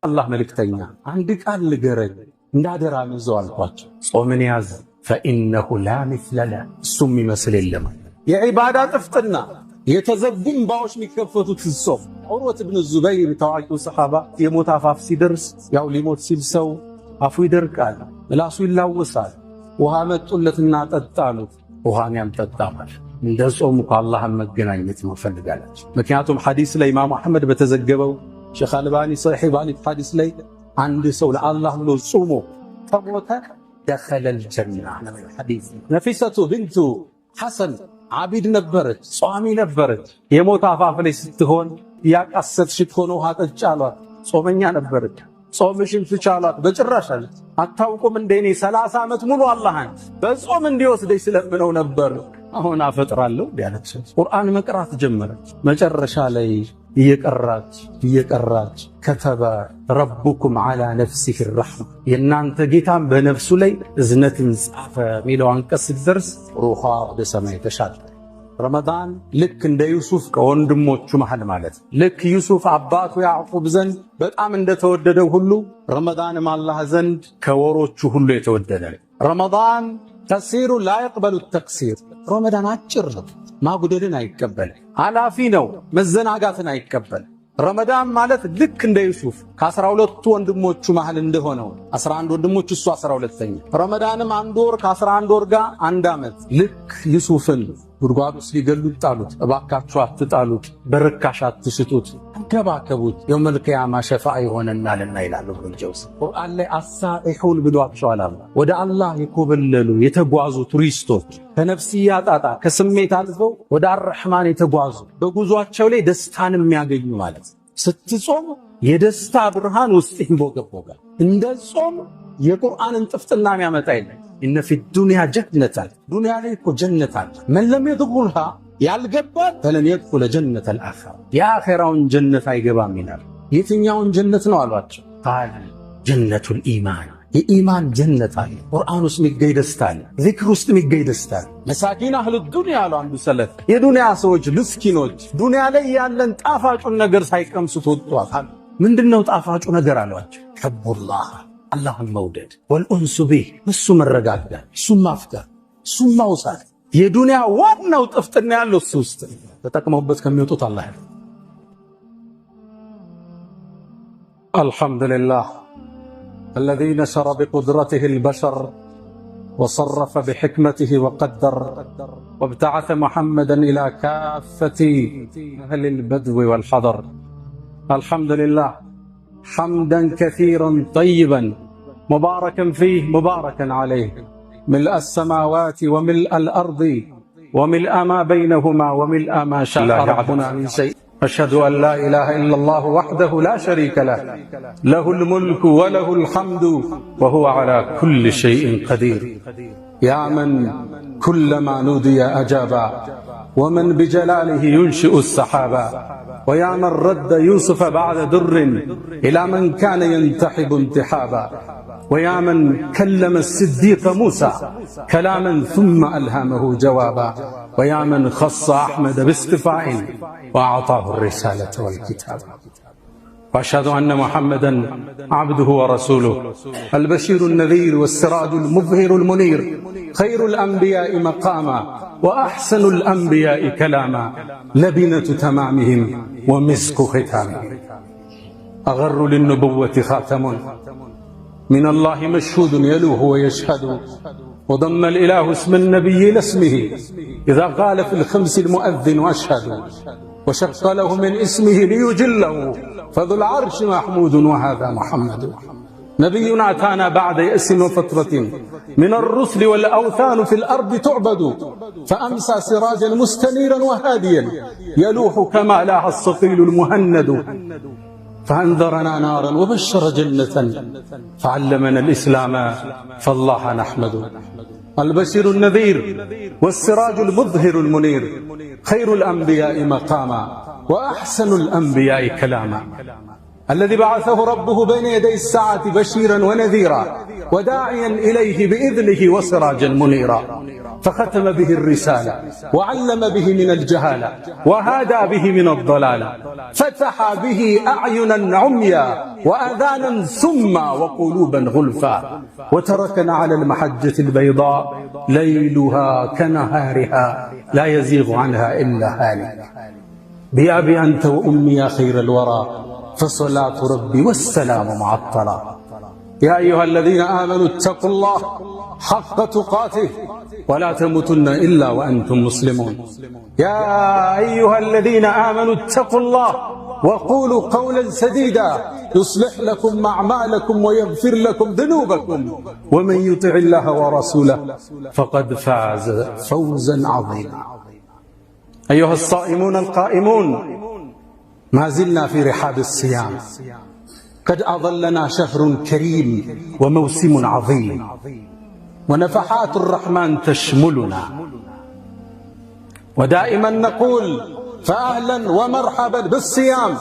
አላህ መልእክተኛ አንድ ቃል ንገረኝ እንዳደራ ምዘው አልኳቸው። ጾምን ያዝ ፈኢነሁ ላ ሚስለ ለህ እሱም ይመስል የለም። የዒባዳ ጥፍጥና የተዘጉ እንባዎች የሚከፈቱት ጾም። ዑርወት ብን ዙበይር ታዋቂው ሰሓባ የሞት አፋፍ ሲደርስ ያው ሊሞት ሲል ሰው አፉ ይደርቃል፣ ምላሱ ይላወሳል። ውሃ መጡለትና ጠጣሉት። ውሃን ያልጠጣማል እንደ ጾሙ ከአላህን መገናኘት ነው ፈልጋላችሁ። ምክንያቱም ሐዲስ ላይ ኢማሙ አሕመድ በተዘገበው ሼኽ አልባኒ ሰሒህ ባኒት ሐዲስ ላይ አንድ ሰው ለአላህ ብሎ ጾሞ ከሞተ ደኸለል ጀና ነው ሐዲስ። ነፊሰቱ ቢንቱ ሐሰን ዓቢድ ነበረች፣ ጿሚ ነበረች። የሞት አፋፍ ላይ ስትሆን ያቃሰትሽ እኮ ነው ውሃ ጠጪ አሏት። ጾመኛ ነበረች። ጾምሽን ፍቻሏት። በጭራሽ አለች። አታውቁም እንደ እኔ 30 ዓመት ሙሉ አላህን በጾም እንዲወስደኝ ስለምነው ነበር፣ አሁን አፈጥራለሁ ያለች። ቁርአን መቅራት ጀመረች። መጨረሻ ላይ እየቀራች ከተበ ረቡኩም ዐላ ነፍሲሂ ረሕማ የእናንተ ጌታም በነፍሱ ላይ እዝነትን ጻፈ ሚለው አንቀጽ ስትደርስ ሩሃ ወደ ሰማይ ተሻገረ። ረመዳን ልክ እንደ ዩሱፍ ከወንድሞቹ መሃል ማለት ልክ ዩሱፍ አባቱ ያዕቁብ ዘንድ በጣም እንደተወደደው ሁሉ ረመዳንም አላህ ዘንድ ከወሮቹ ሁሉ የተወደደ። ረመዳን ተሲሩ ላ የቅበሉ ተቅሲር። ረመዳን አጭር ነው፣ ማጉደልን አይቀበልም። አላፊ ነው፣ መዘናጋትን አይቀበልም። ረመዳን ማለት ልክ እንደ ዩሱፍ ከ12ቱ ወንድሞቹ መሃል እንደሆነው 11 ወንድሞች እሱ 12ኛ። ረመዳንም 1 ወር ከ11 ወር ጋር 1 ዓመት። ልክ ዩሱፍን ጉድጓድ ውስጥ ሊገሉት ጣሉት። እባካችሁ አትጣሉት፣ በርካሽ አትስጡት፣ አንከባከቡት፣ የውመል ቂያማ ሸፋዓ ይሆነናልና ይላል ኢብኑል ጀውዚ። ቁርአን ላይ አሳኢሑን ብሏቸዋል። ወደ አላህ የኮበለሉ የተጓዙ ቱሪስቶች ከነፍስያ ጣጣ ከስሜት አልፈው ወደ አርሕማን የተጓዙ በጉዟቸው ላይ ደስታን የሚያገኙ ማለት። ስትጾም የደስታ ብርሃን ውስጥ ይንቦገቦጋል። እንደ ጾም የቁርአንን ጥፍጥና የሚያመጣ የለም። ኢነ ፊ ዱንያ ጀነተን ዱንያ ላይ እኮ ጀነት አለ። መን ለም የድኹልሃ ያልገባት ፈለን የድኹለ ጀነተል አኺራ የአኺራውን ጀነት አይገባም ይላል። የትኛውን ጀነት ነው አሏቸው? ቃል ጀነቱል ኢማን የኢማን ጀነት አለ። ቁርአን ውስጥ የሚገኝ ደስታ አለ። ዚክር ውስጥ የሚገኝ ደስታ አለ። መሳኪን አህሉ ዱንያ አሉ አንዱ ሰለፍ። የዱንያ ሰዎች ምስኪኖች ዱንያ ላይ ያለን ጣፋጩን ነገር ሳይቀምሱት ወጥቷል። ምንድነው ጣፋጩ ነገር አሏቸው? ሑቡላህ አላህን መውደድ፣ ወልኡንሱ ቢህ እሱ መረጋጋት፣ እሱም ማፍቀር፣ እሱም ማውሳት። የዱንያ ዋናው ጥፍጥና ያለው እሱ ውስጥ ተጠቅመውበት ከሚወጡት አላህ። አልሐምዱሊላህ الذي نشر بقدرته البشر وصرف بحكمته وقدر وابتعث محمدا إلى كافة أهل البدو والحضر. الحمد لله حمدا كثيرا طيبا مباركا فيه مباركا عليه ملء السماوات وملء الأرض وملء ما بينهما وملء ما شاء ربنا من شيء. أشهد أن لا إله إلا الله وحده لا شريك له له الملك وله الحمد وهو على كل شيء قدير. يا من كلما نودي أجابا ومن بجلاله ينشئ السحابا ويا من رد يوسف بعد در إلى من كان ينتحب انتحابا ويا من كلم الصديق موسى كلاما ثم ألهمه جوابا ويا من خص أحمد باصطفاء وأعطاه الرسالة والكتاب. وأشهد أن محمدا عبده ورسوله البشير النذير والسراج المظهر المنير خير الأنبياء مقاما وأحسن الأنبياء كلاما لبنة تمامهم ومسك ختامهم. أغر للنبوة خاتم من الله مشهود يلوه ويشهد وضم الإله اسم النبي إلى اسمه إذا قال في الخمس المؤذن أشهد وشق له من اسمه ليجله فذو العرش محمود وهذا محمد. نبينا أتانا بعد يأس وفترة من الرسل والأوثان في الأرض تعبد فأمسى سراجا مستنيرا وهاديا يلوح كما لاح الصقيل المهند فأنذرنا نارا وبشر جنة فعلمنا الإسلام فالله نحمد. البشير النذير والسراج المظهر المنير خير الأنبياء مقاما وأحسن الأنبياء كلاما الذي بعثه ربه بين يدي الساعة بشيرا ونذيرا وداعيا إليه بإذنه وسراجا منيرا، فختم به الرسالة وعلم به من الجهالة وهادى به من الضلالة، فتح به أعينا عميا وآذانا سما وقلوبا غلفا، وتركنا على المحجة البيضاء ليلها كنهارها لا يزيغ عنها إلا هالك. بأبي أنت وأمي يا خير الورى، فصلاة ربي والسلام معطلا. يا أيها الذين آمنوا اتقوا الله حق تقاته ولا تموتن إلا وأنتم مسلمون. يا أيها الذين آمنوا اتقوا الله وقولوا قولا سديدا يصلح لكم أعمالكم ويغفر لكم ذنوبكم، ومن يطع الله ورسوله فقد فاز فوزا عظيما. أيها الصائمون القائمون، ما زلنا في رحاب الصيام، قد أظلنا شهر كريم وموسم عظيم، ونفحات الرحمن تشملنا، ودائما نقول فأهلا ومرحبا بالصيام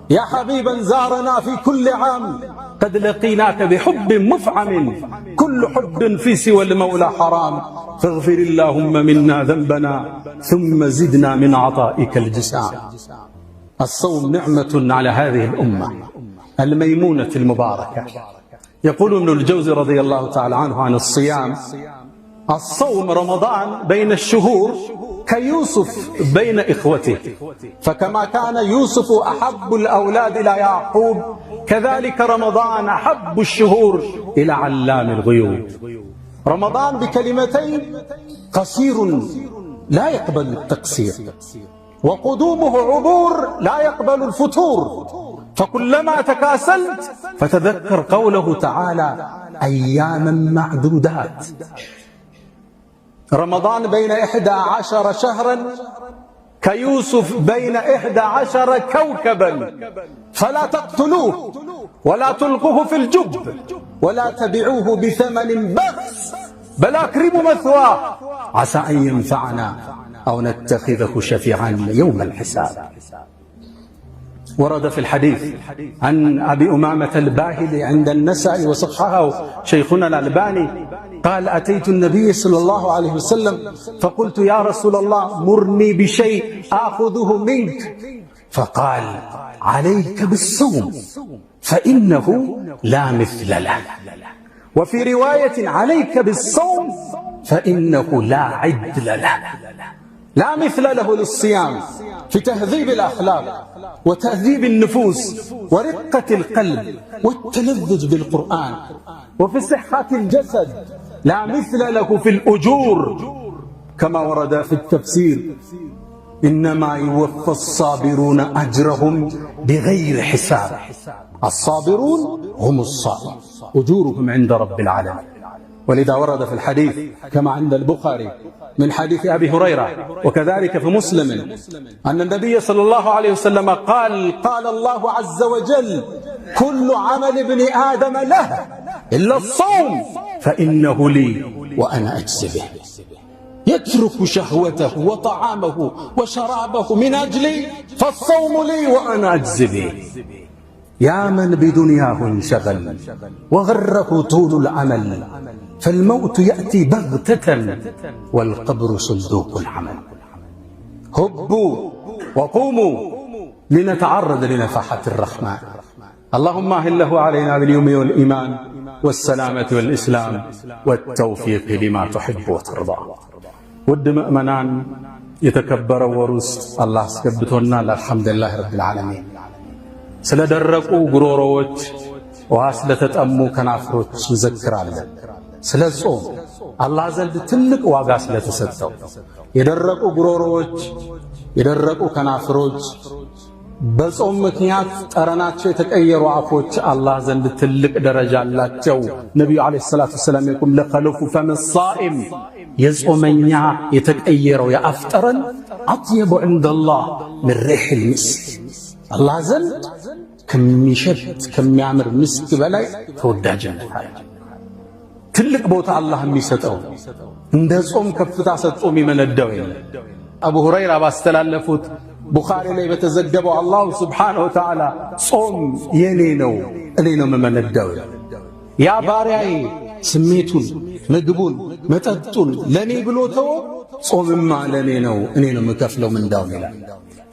يا حبيبا زارنا في كل عام، قد لقيناك بحب مفعم، كل حب في سوى المولى حرام، فاغفر اللهم منا ذنبنا ثم زدنا من عطائك الجسام. الصوم نعمة على هذه الأمة الميمونة المباركة. يقول ابن الجوزي رضي الله تعالى عنه عن الصيام: الصوم رمضان بين الشهور كيوسف بين إخوته، فكما كان يوسف أحب الأولاد إلى يعقوب، كذلك رمضان أحب الشهور إلى علام الغيوب. رمضان بكلمتين قصير لا يقبل التقصير، وقدومه عبور لا يقبل الفتور، فكلما تكاسلت فتذكر قوله تعالى أياما معدودات. رمضان بين 11 شهرا كيوسف بين 11 كوكبا، فلا تقتلوه ولا تلقوه في الجب ولا تبيعوه بثمن بخس، بل أكرموا مثواه عسى أن ينفعنا أو نتخذه شفيعا يوم الحساب. ورد في الحديث عن أبي أمامة الباهلي عند النسائي وصححه شيخنا الألباني قال: أتيت النبي صلى الله عليه وسلم فقلت: يا رسول الله مرني بشيء آخذه منك، فقال: عليك بالصوم فإنه لا مثل له، وفي رواية: عليك بالصوم فإنه لا عدل له. لا مثل له للصيام في تهذيب الأخلاق وتهذيب النفوس ورقة القلب والتلذذ بالقرآن، وفي صحة الجسد. لا مثل له في الأجور، كما ورد في التفسير: إنما يوفى الصابرون أجرهم بغير حساب. الصابرون هم الصائمون أجورهم عند رب العالمين. ولذا ورد في الحديث كما عند البخاري من حديث أبي هريرة وكذلك في مسلم أن النبي صلى الله عليه وسلم قال: قال الله عز وجل: كل عمل ابن آدم له إلا الصوم فإنه لي وأنا أجزي به. يترك شهوته وطعامه وشرابه من أجلي، فالصوم لي وأنا أجزي به. يا من بدنياه انشغل وغره طول العمل، فالموت يأتي بغتة والقبر صندوق العمل. هبوا وقوموا لنتعرض لنفحات الرحمن. اللهم أهله علينا باليوم والإيمان والسلامة والإسلام والتوفيق لما تحب وترضى. ود مؤمنان يتكبر ورس الله سكبتنا الحمد لله رب العالمين. سلدرقوا غروروች ውሃ ስለተጠሙ ከናፍሮች እንዘክራለን። ስለ ጾም አላህ ዘንድ ትልቅ ዋጋ ስለተሰጠው የደረቁ ጉሮሮዎች የደረቁ ከናፍሮች በጾም ምክንያት ጠረናቸው የተቀየሩ አፎች አላህ ዘንድ ትልቅ ደረጃ አላቸው። ነብዩ አለይሂ ሰላቱ ሰላም የቁም ለኸለፉ ፈም الصائم የጾመኛ የተቀየረው የአፍ ጠረን አጥየቡ عندالله من ريح المسك አላህ ዘንድ ከሚሸት ከሚያምር ምስክ በላይ ተወዳጅነት አለ። ትልቅ ቦታ አላህ የሚሰጠው እንደ ጾም ከፍታ ሰጥቶ የሚመነዳው የለም። አቡ ሁረይራ ባስተላለፉት ቡኻሪ ላይ በተዘገበው አላሁ ሱብሓነሁ ወተዓላ ጾም የኔ ነው እኔ ነው የምመነዳው። ያ ባሪያዬ ስሜቱን፣ ምግቡን፣ መጠጡን ለኔ ብሎ ተወ፣ ጾምማ ለኔ ነው እኔ ነው የምከፍለው ምንዳው ይላል።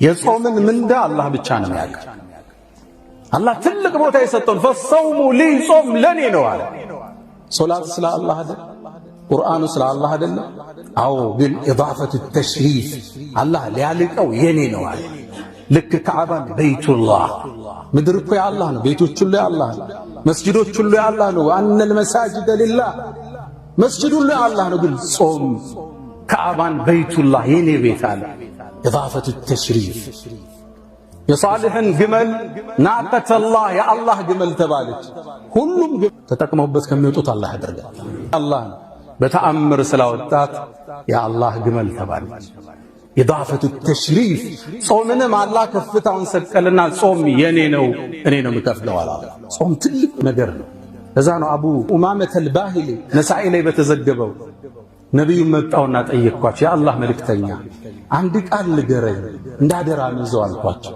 የጾምን ምንዳ አላህ ብቻ ነው ያውቃል። አላህ ትልቅ ቦታ የሰጠውን ፈሰውሙ ሊ ጾም ለኔ ነው አለ። ሶላት ስለ አላህ አይደል? ቁርአኑ ስለ አላህ አይደል? አዎ፣ ግን ኢዳፈቱ ተሽሪፍ አላህ ሊያልቀው የኔ ነው አለ። ልክ ከዓባን በይቱላህ ምድር እኮ የአላህ ነው፣ ቤቶች ሁሉ የአላህ ነው፣ መስጂዶች ሁሉ የአላህ ነው። አነል መሳጅደ ሊላህ መስጂድ ሁሉ የአላህ ነው። ግን ጾም ከዓባን በይቱላህ የኔ ቤት አለ። ኢዳፈቱ ተሽሪፍ የሷሊሕን ግመል ናቀተላህ የአላህ ግመል ተባለች። ሁሉም ተጠቅመውበት ከሚወጡት አላህ ያደርጋል። አላህ በተአምር ስላወጣት የአላህ ግመል ተባለች። ኢዳፈቱ ተሽሪፍ ጾምንም አላህ ከፍታውን ሰቀልና ጾም የኔ ነው እኔ ነው የምከፍለው አለ። ጾም ትልቅ ነገር ነው። ለዛ ነው አቡ ኡማመተ አልባሂሊ ነሳኢ ላይ በተዘገበው ነቢዩን መጣውና ጠየቅኳቸው፣ የአላህ መልእክተኛ አንድ ቃል ንገረኝ እንዳደራ ምዘው አልኳቸው።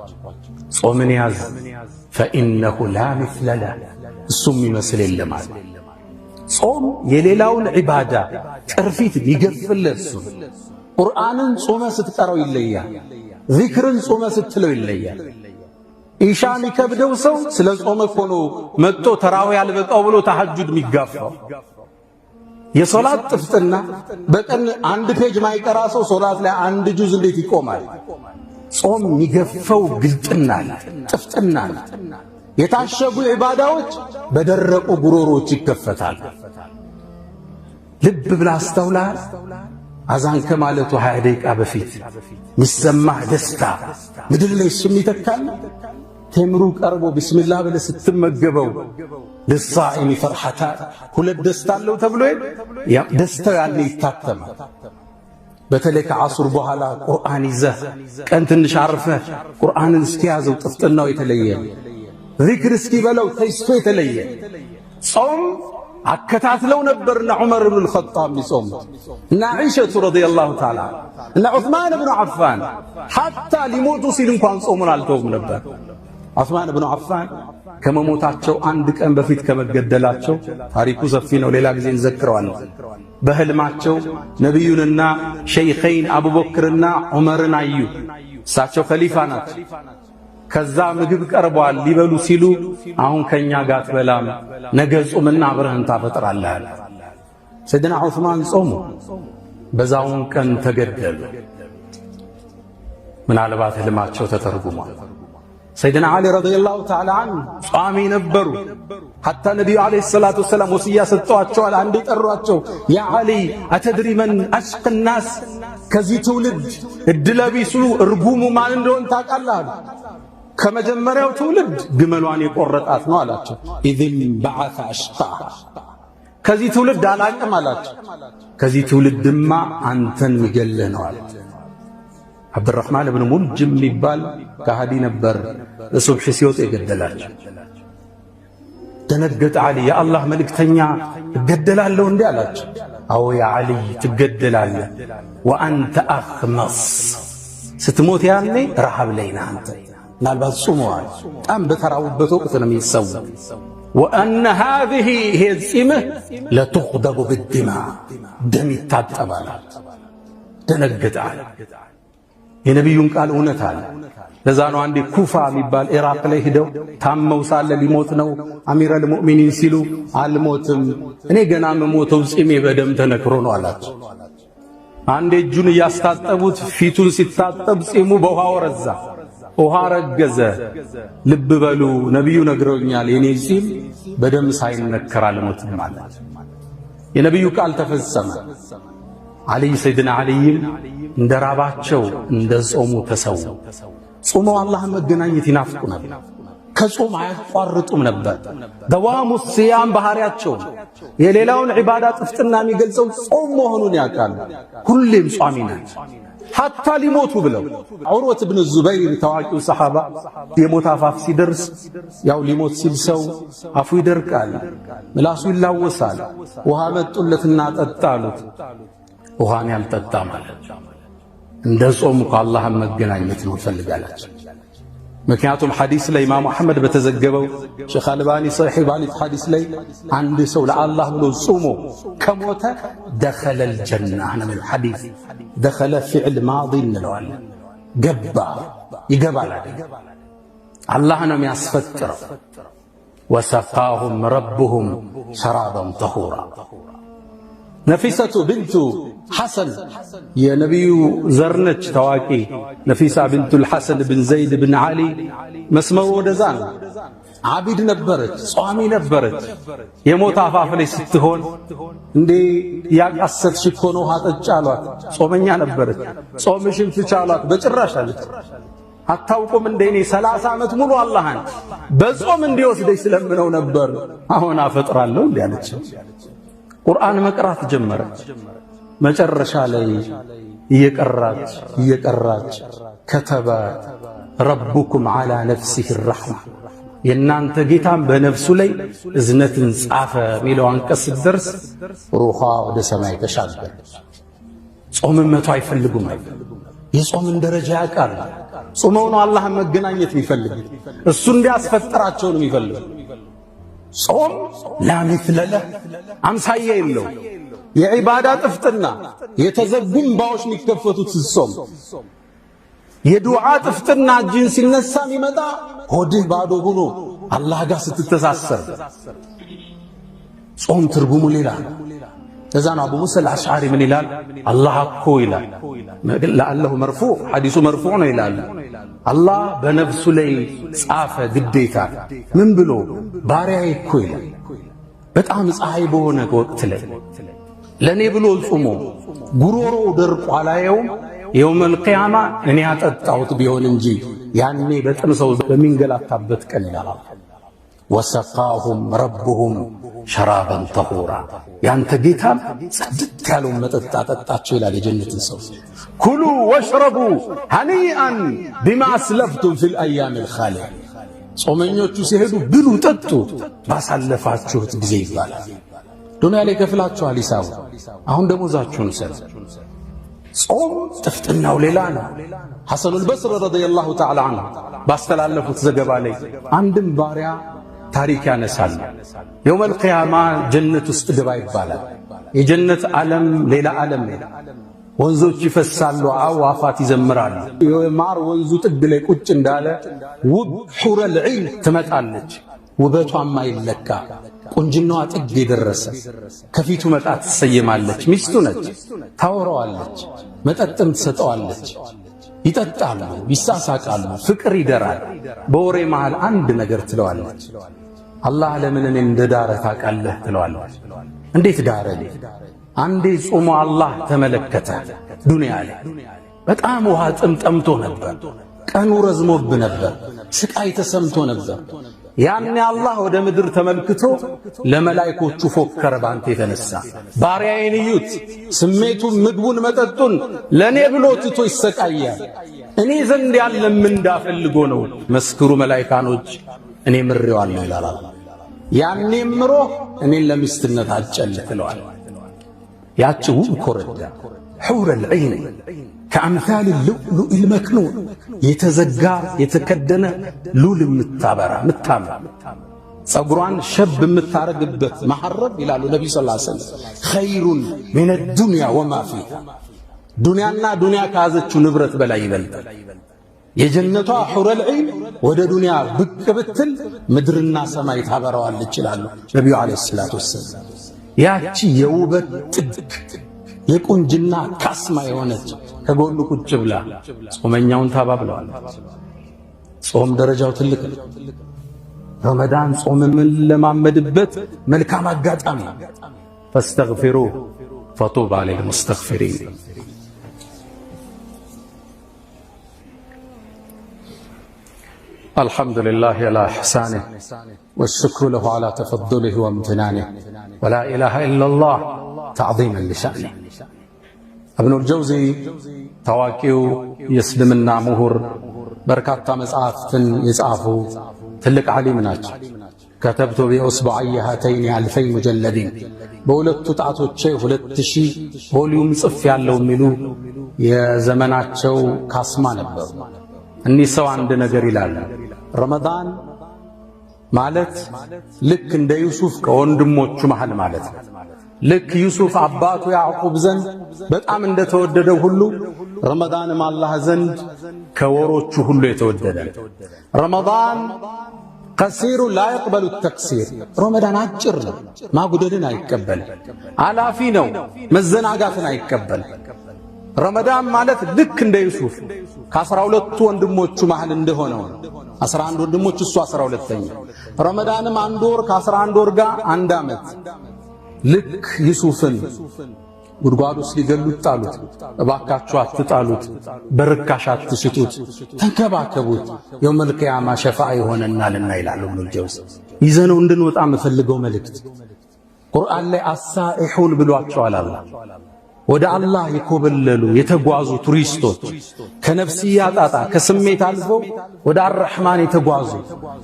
ጾምን ያዝ ፈኢነሁ ላ ምስለ ለህ እሱም ይመስል የለም አለ። ጾም የሌላውን ዒባዳ ቅርፊት ይገፍልህ። እሱ ቁርአንን ጾመ ስትቀረው ይለያል፣ ዚክርን ጾመ ስትለው ይለያል። ኢሻ የሚከብደው ሰው ስለ ጾመ እኮ ነው መጥቶ ተራዊ ያልበቃው ብሎ ተሐጁድ የሚጋፋው። የሶላት ጥፍጥና በቀን አንድ ፔጅ ማይቀራ ሰው ሶላት ላይ አንድ ጁዝ እንዴት ይቆማል? ጾም የሚገፈው ግልጥና ጥፍጥና። የታሸጉ ዒባዳዎች በደረቁ ጉሮሮች ይከፈታል። ልብ ብላ አስተውላል። አዛን ከማለቱ 20 ደቂቃ በፊት ሚሰማህ ደስታ ምድር ላይ እሱም ይተካል። ቴምሩ ቀርቦ ቢስሚላህ ብለህ ስትመገበው ለሳኢሚ ፈርሐታ ሁለት ደስታ አለው ተብሎ ደስታው ያለ ይታተማል። በተለይ ከዓሱር በኋላ ቁርአን ይዘህ ቀን ትንሽ አርፈህ ቁርአንን እስኪያዘው ጥፍጥናው የተለየ፣ ዚክር እስኪበለው ተይስቶ የተለየ። ጾም አከታትለው ነበርና ዑመር ብን አልኸጣብ የሚጾሙት እና ዒሸቱ ረዲየላሁ ተዓላ እና ዑስማን ብን ዓፋን ሐታ ሊሞቱ ሲል እንኳን ጾሙን አልተውም ነበር። ዑስማን ብን ዓፋን ከመሞታቸው አንድ ቀን በፊት ከመገደላቸው ታሪኩ ሰፊ ነው፣ ሌላ ጊዜ እንዘክረዋለን። በህልማቸው ነቢዩንና ሸይኸይን አቡበክርና ዑመርን አዩ። እሳቸው ኸሊፋ ናቸው። ከዛ ምግብ ቀርቧል ሊበሉ ሲሉ አሁን ከኛ ጋር ትበላም ነገ ጾምና አብረህን ታፈጥራለህ አለ። ሰይድና ዑስማን ጾሙ፣ በዛውን ቀን ተገደሉ። ምናልባት ህልማቸው ተተርጉሟል። ሰይድና ዓሊ ረዲየላሁ ተዓላ ዐንሁ ጿሚ ነበሩ። ሐታ ነቢዩ ዓለይሂ ሰላቱ ወሰላም ወስያ ሰጥተዋቸዋል። አንዴ ጠሯቸው፣ ያ ዓሊ አተድሪ መን አሽቀ ናስ፣ ከዚህ ትውልድ እድለቢሱ እርጉሙ ማን እንደሆን ታውቃለህ አሉ። ከመጀመሪያው ትውልድ ግመሏን የቆረጣት ነው አላቸው። ኢዝን በዓተ አሽቃሃ፣ ከዚህ ትውልድ አላቅም አላቸው። ከዚህ ትውልድማ አንተን ሚገልህ ነው አለ። አብዱራህማን ብን ሙልጅም የሚባል ከሃዲ ነበር። ለሱብሕ ሲወጡ የገደላቸው። ደነገጠ ዓሊ። የአላህ መልእክተኛ እገደላለሁ እንዴ አላቸው። አዎ ያ ዓሊ ትገደላለህ። ወአንተ አኽመስ፣ ስትሞት ያኔ ረሃብ ላይ ነህ አንተ። ምናልባት ጾመዋል፣ በጣም በተራቡበት ወቅት ነው የሚሰው። ወአነ ሃዚህ ይሄ ጺምህ ለቱኽደቡ ብድማ፣ ደም ይታጠባል። ደነገጠ ዓሊ። የነቢዩን ቃል እውነት አለ። ለዛ ነው አንዴ ኩፋ የሚባል ኢራቅ ላይ ሂደው ታመው ሳለ ሊሞት ነው አሚረል ሙእሚኒን ሲሉ አልሞትም እኔ ገና መሞተው ጺሜ በደም ተነክሮ ነው አላቸው። አንዴ እጁን እያስታጠቡት ፊቱን ሲታጠብ ጺሙ በውሃ ወረዛ፣ ውሃ ረገዘ። ልብ በሉ ነቢዩ ነግረውኛል የኔ ጺም በደም ሳይነከር አልሞትም ማለት። የነቢዩ ቃል ተፈጸመ። ዓሊይ ሰይድና ዓሊይም እንደ ራባቸው እንደ ጾሙ ተሰው። ጾመው አላህን መገናኘት ይናፍቁ ነበር። ከጾም አያቋርጡም ነበር። ደዋሙ ሲያም ባህሪያቸው የሌላውን ዒባዳ ጥፍጥና የሚገልጸው ጾም መሆኑን ያውቃሉ። ሁሌም ጿሚ ናቸው። ሐታ ሊሞቱ ብለው ዑርወት ብን ዙበይር ታዋቂው ሰሓባ የሞት አፋፍ ሲደርስ ያው ሊሞት ሲል ሰው አፉ ይደርቃል፣ ምላሱ ይላወሳል። ውሃ መጡለትና ጠጣ አሉት። ውሃን ያልጠጣ ማለት እንደ ጾሙ ከአላህ መገናኘት ነው ፈልጋላችሁ። ምክንያቱም ሐዲስ ላይ ኢማም አሕመድ በተዘገበው ሼኽ አልባኒ ሶሒህ ባሊት ሐዲስ ላይ አንድ ሰው ለአላህ ብሎ ጾሞ ከሞተ ደኸለል ጀና ነው ሐዲስ። ደኸለ ፊዕል ማዲ እንለዋለን፣ ገባ ይገባል አይደል? አላህ ነው የሚያስፈጥረው። ወሰቃሁም ረብሁም ሸራበን ጠሁራ። ነፊሰቱ ብንቱ ሐሰን የነቢዩ ዘርነች ታዋቂ ነፊሳ ብንቱል ሐሰን ብን ዘይድ ብን ዓሊ መስመሩ ወደዛ ነው። ዓቢድ ነበረች፣ ጿሚ ነበረች። የሞት አፋፍ ላይ ስትሆን እንዴ ያቃሰትሽ እኮ ነው ውሃ ጠጪ አሏት። ጾመኛ ነበረች። ጾምሽን ፍቻ አሏት። በጭራሽ አለች። አታውቁም እንደ እኔ 30 ዓመት ሙሉ አላህን በጾም እንዲወስደኝ ስለምነው ነበር፣ አሁን አፈጥራለሁ እንዴ አለች። ቁርአን መቅራት ጀመረች። መጨረሻ ላይ እየቀራች ከተበ ረቡኩም ዐላ ነፍሲሂ ረሕማ፣ የእናንተ ጌታም በነፍሱ ላይ እዝነትን ጻፈ ሚለው አንቀጽ ስትደርስ ሩኻ ወደ ሰማይ ተሻገረች። ጾምን መቶ አይፈልጉም። የጾምን ደረጃ ያውቃል። ጾመው ነው አላህን መገናኘት የሚፈልግ፣ እሱ እንዲያስፈጥራቸው ነው የሚፈልግ። ጾም ላሚስለ ለህ አምሳያ የለው። የዒባዳ ጥፍጥና የተዘጉ እምባዎች የሚከፈቱት ስትጾም፣ የዱዓ ጥፍጥና እጅን ሲነሳ የሚመጣ ሆድህ ባዶ ሆኖ አላህ ጋር ስትተሳሰር። ጾም ትርጉሙ ሌላ ነው። ለዛ ነው አቡ ሙሳ አልአሽዓሪ ምን ይላል? አላህ እኮ ይላል ለአለሁ መርፉዕ ሐዲሱ መርፉዕ ነው ይላል። አላህ በነፍሱ ላይ ጻፈ ግዴታ። ምን ብሎ? ባሪያዬ እኮ ይላል በጣም ፀሐይ በሆነ ወቅት ላይ ለኔ ብሎ ጾሞ ጉሮሮ ደርቆ አላየውም። የውመል ቂያማ እኔ ያጠጣሁት ቢሆን እንጂ ያኔ በጥም ሰው በሚንገላታበት ቀን ይላል። ወሰቃሁም ረብሁም ሸራበን ጠሁራ፣ ያንተ ጌታም ጽድት ያለውን መጠጥ አጠጣቸው ይላል የጀነትን ሰው። ኩሉ ወሽረቡ ሀኒአን ቢማ አስለፍቱም ፊል አያሚል ኻሊያ፣ ጾመኞቹ ሲሄዱ ብሉ ጠጡ ባሳለፋችሁት ጊዜ ይባላል። ዱንያ ላይ ከፍላችኋል ሂሳቡ፣ አሁን ደሞዛችሁን ሰሩ። ጾም ጥፍጥናው ሌላ ነው። ሐሰኑል በስሪ ረዲየላሁ ተዓላ ዐንሁ ባስተላለፉት ዘገባ ላይ አንድም ባሪያ ታሪክ ያነሳል። የውመል ቂያማ ጀነት ውስጥ ግባ ይባላል። የጀነት ዓለም ሌላ ዓለም ነው። ወንዞች ይፈሳሉ፣ አዕዋፋት ይዘምራሉ። የማር ወንዙ ጥግ ላይ ቁጭ እንዳለ ውብ ሑረል ዒን ትመጣለች። ውበቷም አይለካ፣ ቁንጅናዋ ጥግ የደረሰ ከፊቱ መጣ ትሰየማለች። ሚስቱ ነች፣ ታወራዋለች፣ መጠጥም ትሰጠዋለች። ይጠጣሉ፣ ይሳሳቃሉ፣ ፍቅር ይደራል። በወሬ መሃል አንድ ነገር ትለዋለች። አላህ ለምን እኔን እንደዳረ ታውቃለህ ትለዋለች። እንዴት ዳረኝ? አንዴ ጾሞ አላህ ተመለከተ። ዱንያ ላይ በጣም ውሃ ጥም ጠምቶ ነበር፣ ቀኑ ረዝሞብ ነበር፣ ስቃይ ተሰምቶ ነበር። ያኔ አላህ ወደ ምድር ተመልክቶ ለመላእክቶቹ ፎከረ። ባንተ የተነሳ ባሪያዬን እዩት፣ ስሜቱን፣ ምግቡን፣ መጠጡን ለኔ ብሎ ትቶ ይሰቃያል። እኔ ዘንድ ያለ ምንዳ ፈልጎ ነው። መስክሩ መላእክቶች፣ እኔ ምሬዋለሁ ይላል። ያኔ ምሮ እኔን ለሚስትነት አጨልህ ትለዋል። ያቺ ውብ ኮረዳ ሑረል ዒን ከአምሳል ሉሉል መክኑን የተዘጋ የተከደነ ሉል የምታበራ የምታምር ጸጉሯን ሸብ የምታረግበት መሐረብ ይላሉ ነቢ ሰለላሁ ዐለይሂ ወሰለም ኸይሩን ሚነ ዱንያ ወማ ፊሃ፣ ዱንያና ዱንያ ከያዘችው ንብረት በላይ ይበልጣል። የጀነቷ ሑረል ዒን ወደ ዱንያ ብቅ ብትል ምድርና ሰማይ ታበራዋለች ይላሉ ነቢዩ ዐለይሂ ሰላቱ ወሰላም። ያቺ የውበት ጥግ የቁንጅና ካስማ የሆነች ከጎኑ ቁጭ ብላ ጾመኛውን ታባብለዋለች። ጾም ደረጃው ትልቅ ነው። ረመዳን ጾም የምንለማመድበት መልካም አጋጣሚ። ፈስተግፊሩ ፈጡባ ሊልሙስተግፊሪን። الحمد لله على إحسانه والشكر له على تفضله وامتنانه ولا إله إلا الله تعظيما لشأنه. ابن الجوزي تواكيو يسلمنا مهر بركات مصحفتن يصافو تلك عليمناچ كتبت بأصبعي هاتين 2000 مجلدين በሁለቱ ጣቶቼ 2000 ቮሊዩም ጽፍ ያለው ሚሉ የዘመናቸው ካስማ ነበሩ። እኒህ ሰው አንድ ነገር ይላሉ። ረመዳን ማለት ልክ እንደ ዩሱፍ ከወንድሞቹ መሃል ማለት ነው። ልክ ዩሱፍ አባቱ ያዕቁብ ዘንድ በጣም እንደተወደደው ሁሉ ረመዳንም አላህ ዘንድ ከወሮቹ ሁሉ የተወደደ ነው። ረመዳን ቀሲሩ ላ የቅበሉ ተክሲር። ረመዳን አጭር ነው፣ ማጉደልን አይቀበልም። አላፊ ነው፣ መዘናጋትን አይቀበልም። ረመዳን ማለት ልክ እንደ ዩሱፍ ከ12ቱ ወንድሞቹ መሃል እንደሆነው 11 ወንድሞች እሱ 12ኛ። ረመዳንም አንድ ወር ከ11 ወር ጋር አንድ ዓመት። ልክ ዩሱፍን ጉድጓድ ውስጥ ሊገሉት ጣሉት። እባካችሁ አትጣሉት፣ በርካሽ አትስጡት፣ ተንከባከቡት፣ የውመል ቂያማ ሸፋዓ ይሆነናልና ይላሉ ኢብኑል ጀውዚ። ይዘነው እንድንወጣ የምፈልገው መልእክት ቁርአን ላይ አሳኢሑን ብሏቸዋል። አላህ ወደ አላህ የኮበለሉ የተጓዙ ቱሪስቶች ከነፍስያ ጣጣ ከስሜት አልፈው ወደ አርሕማን የተጓዙ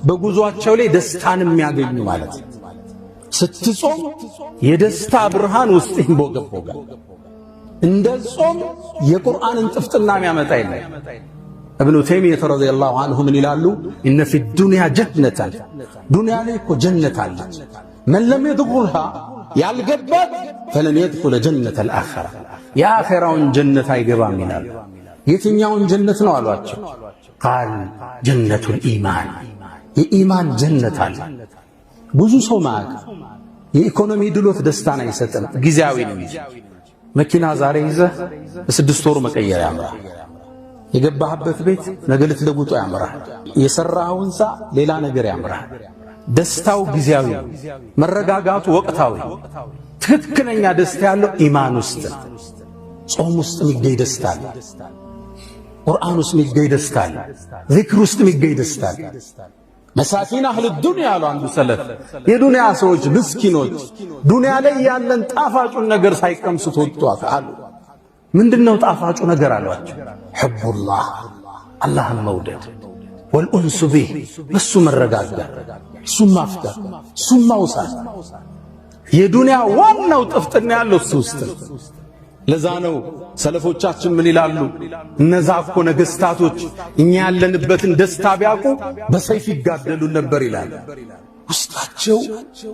በጉዟቸው ላይ ደስታን የሚያገኙ ማለት ነው። ስትጾም የደስታ ብርሃን ውስጥ ይንቦገቦጋል። እንደ ጾም የቁርአንን ጥፍጥና የሚያመጣ የለም። እብኑ ተይሚያ ረዲየላሁ ዐንሁ ምን ይላሉ? ኢነ ፊ ዱንያ ጀነተን፣ ዱንያ ላይ እኮ ጀነት አለች። መን ለም የድኹልሃ ያልገባት ፈለን የድኹለ ጀነተል አኺራ፣ የአኺራውን ጀነት አይገባም ይላሉ። የትኛውን ጀነት ነው አሏቸው? ቃል ጀነቱል ኢማን፣ የኢማን ጀነት አለ። ብዙ ሰው ማቅ የኢኮኖሚ ድሎት ደስታን አይሰጥም፣ ጊዜያዊ ነው እንጂ። መኪና ዛሬ ይዘህ በስድስት ወሩ መቀየር ያምራል። የገባህበት ቤት ነገ ልትለውጡ ያምራል። የሰራኸው ሕንፃ ሌላ ነገር ያምራል። ደስታው ጊዜያዊ፣ መረጋጋቱ ወቅታዊ። ትክክለኛ ደስታ ያለው ኢማን ውስጥ፣ ጾም ውስጥ የሚገኝ ደስታ አለ። ቁርአን ውስጥ የሚገኝ ደስታ አለ። ዚክር ውስጥ የሚገኝ ደስታ አለ። መሳኪን አህል ዱንያ አሉ አንዱ ሰለፍ። የዱንያ ሰዎች ምስኪኖች ዱንያ ላይ ያለን ጣፋጩን ነገር ሳይቀምሱት ወጥቷል አሉ። ምንድነው ጣፋጩ ነገር አሏቸው? ሑቡላህ፣ አላህን መውደድ፣ ወልኡንሱ ቢህ፣ በሱ መረጋጋት፣ እሱን ማፍቀር፣ እሱን ማውሳት። የዱንያ ዋናው ጥፍጥና ያለው እሱ ውስጥ ነው። ለዛ ነው ሰለፎቻችን ምን ይላሉ? እነዛ እኮ ነገሥታቶች እኛ ያለንበትን ደስታ ቢያውቁ በሰይፍ ይጋደሉን ነበር ይላል። ውስጣቸው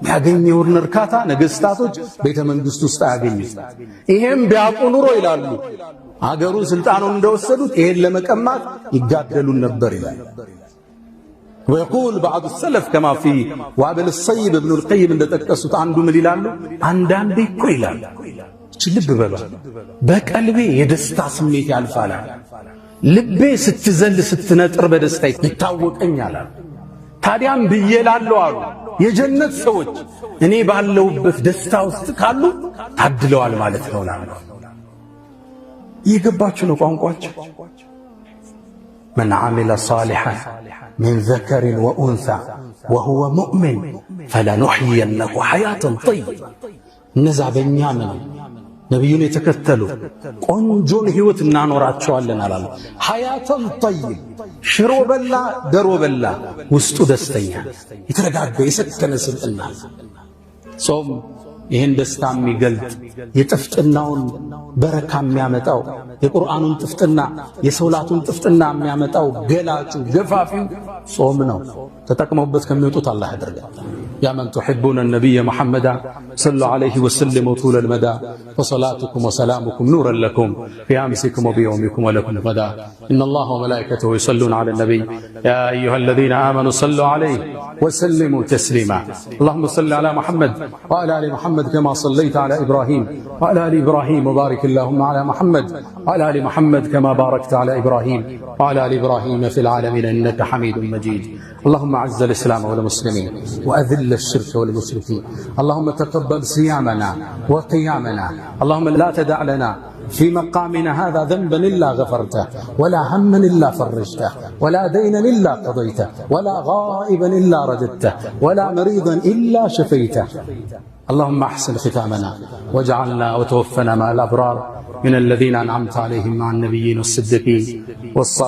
ያገኘውን እርካታ ነገሥታቶች ቤተ መንግሥት ውስጥ አያገኙት። ይሄም ቢያውቁ ኑሮ ይላሉ አገሩን ስልጣኑን እንደወሰዱት ይሄን ለመቀማት ይጋደሉን ነበር ይላል። ወይቁል ባዕዱ ሰለፍ ከማ ፊ ወአብል ሰይብ ኢብኑል ቀይም እንደጠቀሱት አንዱ ምን ይላሉ? አንዳንዴ እኮ ይላሉ ልብ በሏ በቀልቤ የደስታ ስሜት ያልፋል። ልቤ ስትዘል ስትነጥር በደስታ ይታወቀኛል። ታዲያም ብዬላለሁ አሉ የጀነት ሰዎች እኔ ባለውበት ደስታ ውስጥ ካሉ ታድለዋል ማለት ነው። ይገባችሁ ነው ቋንቋቸው? መን ዓሚለ ሷሊሐን ሚን ዘከሪን ወኡንሳ ወሁወ ሙእሚን ፈለኑሕይየነሁ ሐያተን ጠይባ። እነዛ በእኛ ምን ነቢዩን የተከተሉ ቆንጆን ሕይወት እናኖራቸዋለን አላሉ። ሐያተን ጠይብ፣ ሽሮ በላ ደሮ በላ ውስጡ ደስተኛ የተረጋጋ የሰከነ ስብዕና። ጾም ይህን ደስታ የሚገልጥ የጥፍጥናውን በረካ የሚያመጣው የቁርአኑን ጥፍጥና የሰውላቱን ጥፍጥና የሚያመጣው ገላጩ ገፋፊው ጾም ነው። ተጠቅመውበት ከሚወጡት አላህ ያደርጋል። يا من تحبون النبي محمدا صلوا عليه وسلموا طول المدى وصلاتكم وسلامكم نورا لكم في أمسكم وبيومكم ولكم غدا إن الله وملائكته يصلون على النبي يا أيها الذين آمنوا صلوا عليه وسلموا تسليما اللهم صل على محمد وعلى آل محمد كما صليت على إبراهيم وعلى آل إبراهيم وبارك اللهم على محمد وعلى آل محمد كما باركت على إبراهيم وعلى آل إبراهيم في العالمين إنك حميد مجيد اللهم أعز الإسلام والمسلمين وأذل الشرك والمشركين اللهم تقبل صيامنا وقيامنا اللهم لا تدع لنا في مقامنا هذا ذنبا إلا غفرته ولا هما إلا فرجته ولا دينا إلا قضيته ولا غائبا إلا رددته ولا مريضا إلا شفيته اللهم أحسن ختامنا واجعلنا وتوفنا مع الأبرار من الذين أنعمت عليهم مع النبيين والصديقين والصالحين